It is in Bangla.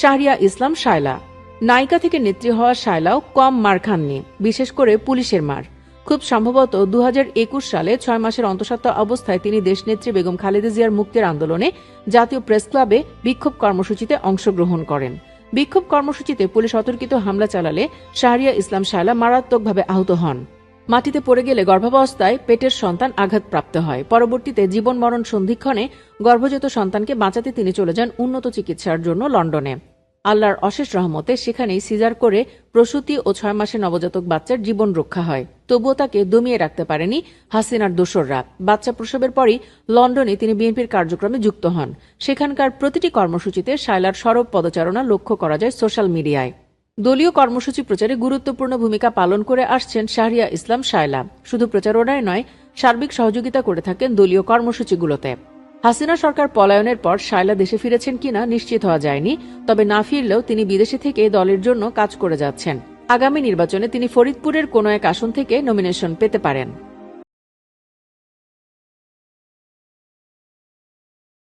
শাহরিয়া ইসলাম শায়লা। নায়িকা থেকে নেত্রী হওয়া শায়লাও কম মার খাননি, বিশেষ করে পুলিশের মার। খুব সম্ভবত 2021 সালে 6 মাসের অন্তঃসত্ত্বা অবস্থায় তিনি দেশনেত্রী বেগম খালেদা জিয়ার মুক্তির আন্দোলনে জাতীয় প্রেস ক্লাবে বিক্ষোভ কর্মসূচিতে অংশগ্রহণ করেন। বিক্ষোভ কর্মসূচিতে পুলিশ অতর্কিত হামলা চালালে শাহরিয়া ইসলাম শায়লা মারাত্মকভাবে আহত হন। মাটিতে পড়ে গেলে গর্ভাবস্থায় পেটের সন্তান আঘাতপ্রাপ্ত হয়। পরবর্তীতে জীবন মরণ সন্ধিক্ষণে গর্ভজাত সন্তানকে বাঁচাতে তিনি চলে যান উন্নত চিকিৎসার জন্য লন্ডনে। আল্লাহর অশেষ রহমতে সেখানেই সিজার করে প্রসূতি ও 6 মাসের নবজাতক বাচ্চার জীবন রক্ষা হয়। তবুও তাকে দমিয়ে রাখতে পারেনি হাসিনার দোসররা। বাচ্চা প্রসবের পরই লন্ডনে তিনি বিএনপির কার্যক্রমে যুক্ত হন। সেখানকার প্রতিটি কর্মসূচিতে শায়লার সরব পদচারণা লক্ষ্য করা যায় সোশ্যাল মিডিয়ায়। দলীয় কর্মসূচি প্রচারে গুরুত্বপূর্ণ ভূমিকা পালন করে আসছেন শাহরিয়া ইসলাম শায়লা। শুধু প্রচারণায় নয়, সার্বিক সহযোগিতা করে থাকেন দলীয় কর্মসূচিগুলোতে। হাসিনা সরকার পলায়নের পর শায়লা দেশে ফিরেছেন কিনা নিশ্চিত হওয়া যায়নি, তবে না ফিরলেও তিনি বিদেশে থেকে দলের জন্য কাজ করে যাচ্ছেন। আগামী নির্বাচনে তিনি ফরিদপুরের কোনো এক আসন থেকে নমিনেশন পেতে পারেন।